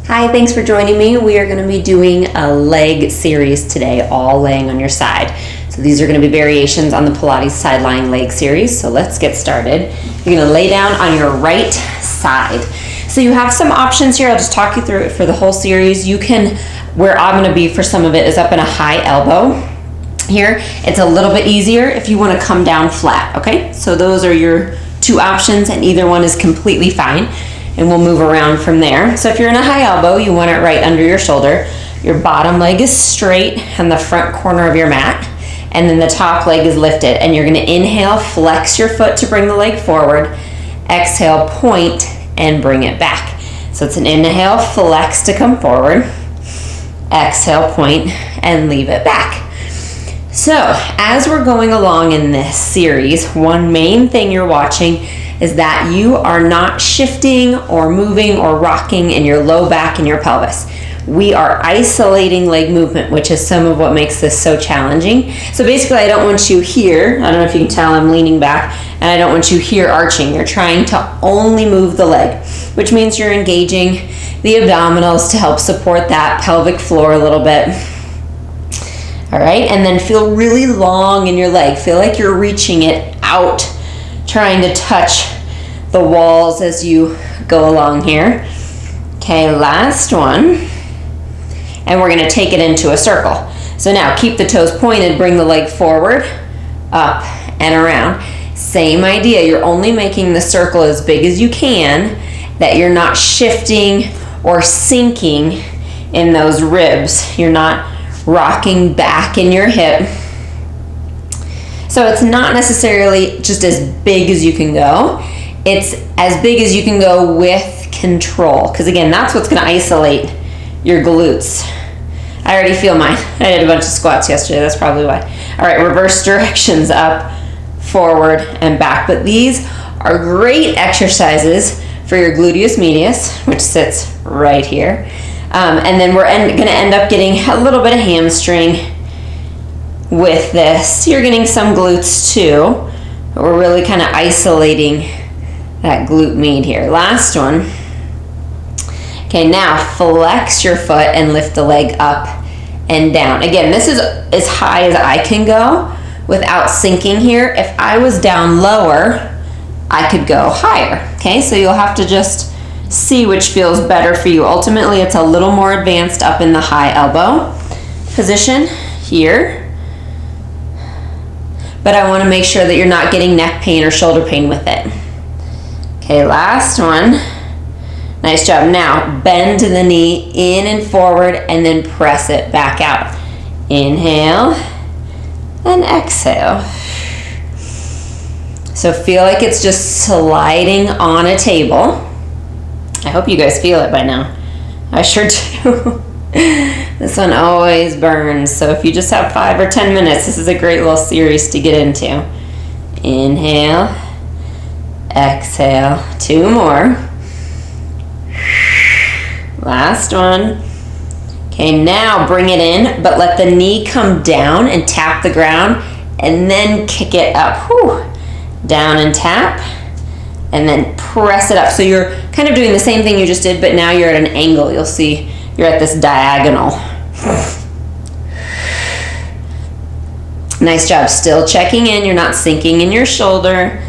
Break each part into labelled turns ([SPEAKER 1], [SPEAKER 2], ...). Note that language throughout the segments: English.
[SPEAKER 1] Hi, thanks for joining me. We are going to be doing a leg series today, all laying on your side. So these are going to be variations on the Pilates side lying leg series. So let's get started. You're going to lay down on your right side. So you have some options here. I'll just talk you through it for the whole series. You can, where I'm going to be for some of it is up in a high elbow. Here, it's a little bit easier if you want to come down flat, okay? So those are your two options and either one is completely fine. And we'll move around from there. So if you're in a high elbow, you want it right under your shoulder. Your bottom leg is straight on the front corner of your mat. And then the top leg is lifted. And you're gonna inhale, flex your foot to bring the leg forward. Exhale, point, and bring it back. So it's an inhale, flex to come forward. Exhale, point, and leave it back. So as we're going along in this series, one main thing you're watching is that you are not shifting or moving or rocking in your low back and your pelvis. We are isolating leg movement, which is some of what makes this so challenging. So basically, I don't want you here, I don't know if you can tell I'm leaning back, and I don't want you here arching. You're trying to only move the leg, which means you're engaging the abdominals to help support that pelvic floor a little bit. All right, and then feel really long in your leg. Feel like you're reaching it out, trying to touch the walls as you go along here. Okay, last one. And we're gonna take it into a circle. So now keep the toes pointed, bring the leg forward, up and around. Same idea, you're only making the circle as big as you can, that you're not shifting or sinking in those ribs. You're not rocking back in your hip. So it's not necessarily just as big as you can go. It's as big as you can go with control. Because again, that's what's going to isolate your glutes. I already feel mine. I did a bunch of squats yesterday. That's probably why. All right, reverse directions, up, forward, and back. But these are great exercises for your gluteus medius, which sits right here. And then we're going to end up getting a little bit of hamstring with this. You're getting some glutes too, but we're really kind of isolating that glute med here. Last one. Okay, now flex your foot and lift the leg up and down. Again, this is as high as I can go without sinking here. If I was down lower, I could go higher. Okay, so you'll have to just see which feels better for you. Ultimately, it's a little more advanced up in the high elbow position here. But I want to make sure that you're not getting neck pain or shoulder pain with it. Okay, last one. Nice job. Now, bend the knee in and forward and then press it back out. Inhale and exhale. So feel like it's just sliding on a table. I hope you guys feel it by now. I sure do. This one always burns, so if you just have 5 or 10 minutes, this is a great little series to get into. Inhale, exhale, 2 more. Last one. Okay, now bring it in, but let the knee come down and tap the ground, and then kick it up. Whew. Down and tap, and then press it up. So you're kind of doing the same thing you just did, but now you're at an angle. You'll see you're at this diagonal. Nice job. Still checking in. You're not sinking in your shoulder.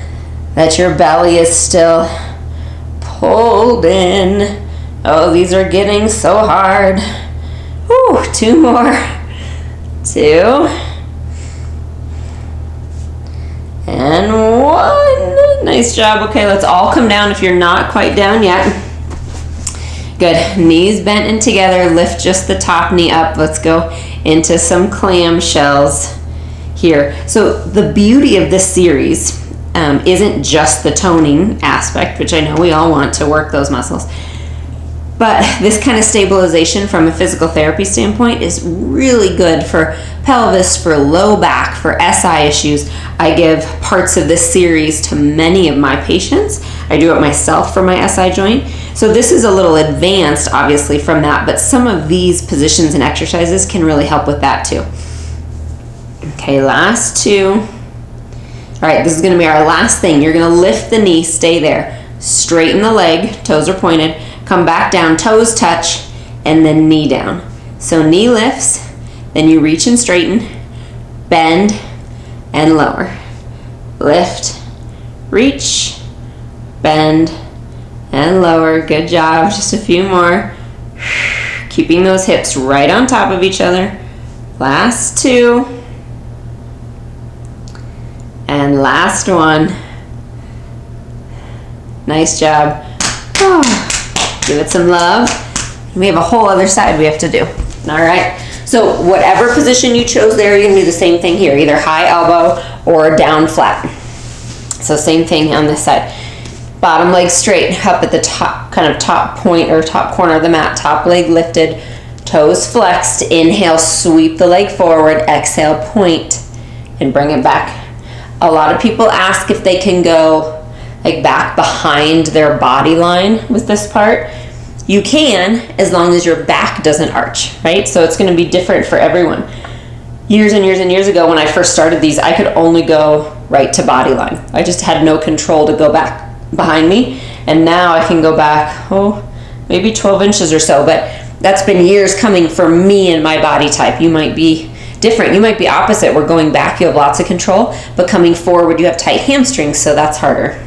[SPEAKER 1] That your belly is still pulled in. Oh, these are getting so hard. Whew, 2 more. 2. And 1. Nice job. Okay, let's all come down if you're not quite down yet. Good. Knees bent in together. Lift just the top knee up. Let's go into some clamshells here. So the beauty of this series isn't just the toning aspect, which I know we all want to work those muscles. But this kind of stabilization from a physical therapy standpoint is really good for pelvis, for low back, for SI issues. I give parts of this series to many of my patients. I do it myself for my SI joint. So this is a little advanced, obviously, from that, but some of these positions and exercises can really help with that too. Okay, last 2. All right, this is gonna be our last thing. You're gonna lift the knee, stay there. Straighten the leg, toes are pointed. Come back down, toes touch, and then knee down. So knee lifts, then you reach and straighten, bend, and lower. Lift, reach, bend, and lower. Good job. Just a few more. Keeping those hips right on top of each other. Last two. And last one. Nice job. Oh, give it some love. We have a whole other side we have to do. All right. So whatever position you chose there, you're gonna do the same thing here, either high elbow or down flat. So same thing on this side. Bottom leg straight, up at the top, kind of top point or top corner of the mat, top leg lifted, toes flexed. Inhale, sweep the leg forward, exhale, point, and bring it back. A lot of people ask if they can go like back behind their body line with this part. You can, as long as your back doesn't arch, right? So it's gonna be different for everyone. Years and years and years ago when I first started these, I could only go right to body line. I just had no control to go back behind me. And now I can go back, maybe 12 inches or so, but that's been years coming for me and my body type. You might be different. You might be opposite. We're going back, you have lots of control, but coming forward, you have tight hamstrings, so that's harder.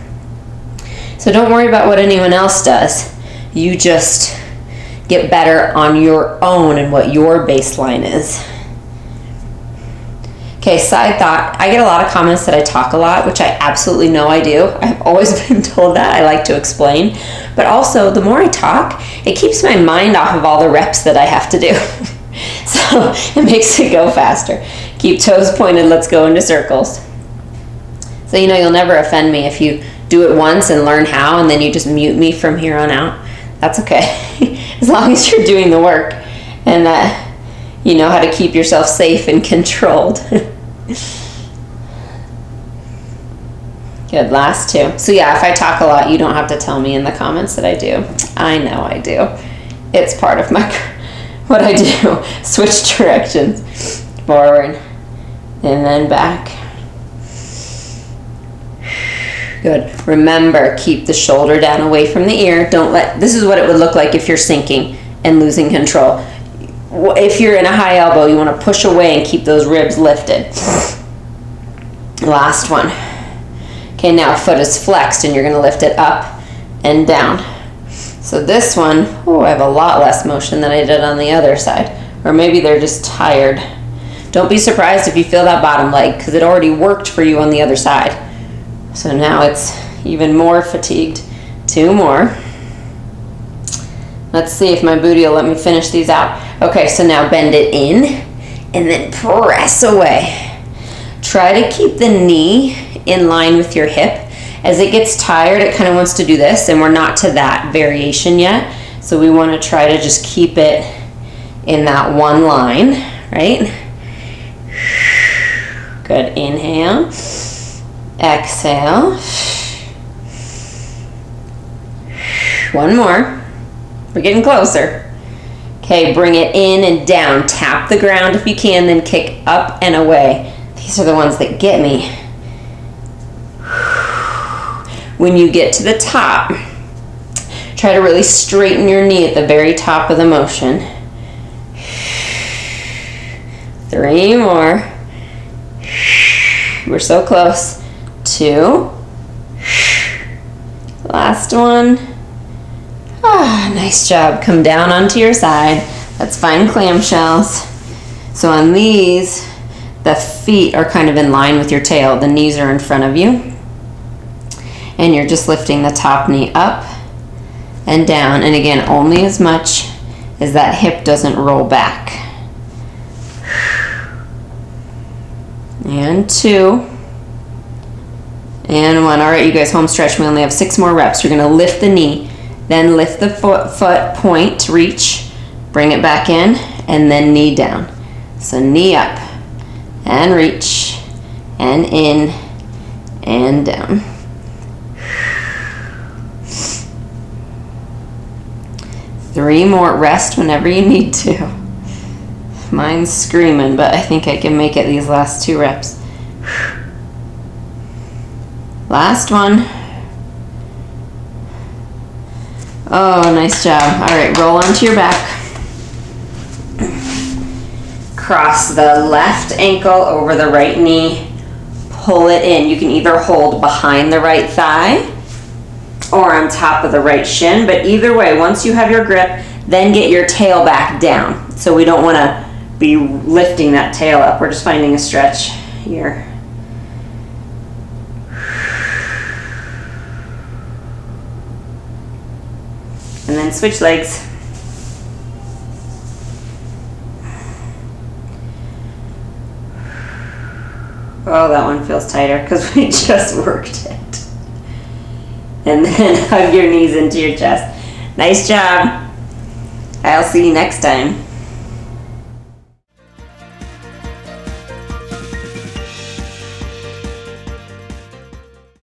[SPEAKER 1] So don't worry about what anyone else does. You just get better on your own and what your baseline is. Okay, side thought. I get a lot of comments that I talk a lot, which I absolutely know I do. I've always been told that. I like to explain. But also, the more I talk, it keeps my mind off of all the reps that I have to do. So it makes it go faster. Keep toes pointed. Let's go into circles. So you'll never offend me if you do it once and learn how, and then you just mute me from here on out. That's okay. As long as you're doing the work and you know how to keep yourself safe and controlled. Good, last two. So yeah, if I talk a lot, you don't have to tell me in the comments that I do. I know I do. It's part of what I do. Switch directions. Forward and then back. Good. Remember, keep the shoulder down away from the ear. This is what it would look like if you're sinking and losing control. If you're in a high elbow, you want to push away and keep those ribs lifted. Last one. Okay, now foot is flexed and you're going to lift it up and down. So this one, I have a lot less motion than I did on the other side. Or maybe they're just tired. Don't be surprised if you feel that bottom leg, because it already worked for you on the other side. So now it's even more fatigued. Two more. Let's see if my booty will let me finish these out. Okay, so now bend it in and then press away. Try to keep the knee in line with your hip. As it gets tired, it kind of wants to do this, and we're not to that variation yet. So we want to try to just keep it in that one line, right? Good, inhale, exhale. One more. We're getting closer. Okay, bring it in and down. Tap the ground if you can, then kick up and away. These are the ones that get me. When you get to the top, try to really straighten your knee at the very top of the motion. 3 more. We're so close. 2. Last one. Nice job. Come down onto your side. Let's find clamshells. So on these, the feet are kind of in line with your tail. The knees are in front of you. And you're just lifting the top knee up and down. And again, only as much as that hip doesn't roll back. And 2. And 1. All right, you guys, home stretch. We only have 6 more reps. You're going to lift the knee, then lift the foot, point, reach, bring it back in, and then knee down. So knee up and reach and in and down. Three more. Rest whenever you need to. Mine's screaming, but I think I can make it these last 2 reps. Last one. Oh, nice job. All right, roll onto your back. cross the left ankle over the right knee, pull it in. You can either hold behind the right thigh or on top of the right shin, but either way, once you have your grip, then get your tail back down. So we don't want to be lifting that tail up. We're just finding a stretch here. And then switch legs. Oh, that one feels tighter because we just worked it. And then hug your knees into your chest. Nice job. I'll see you next time.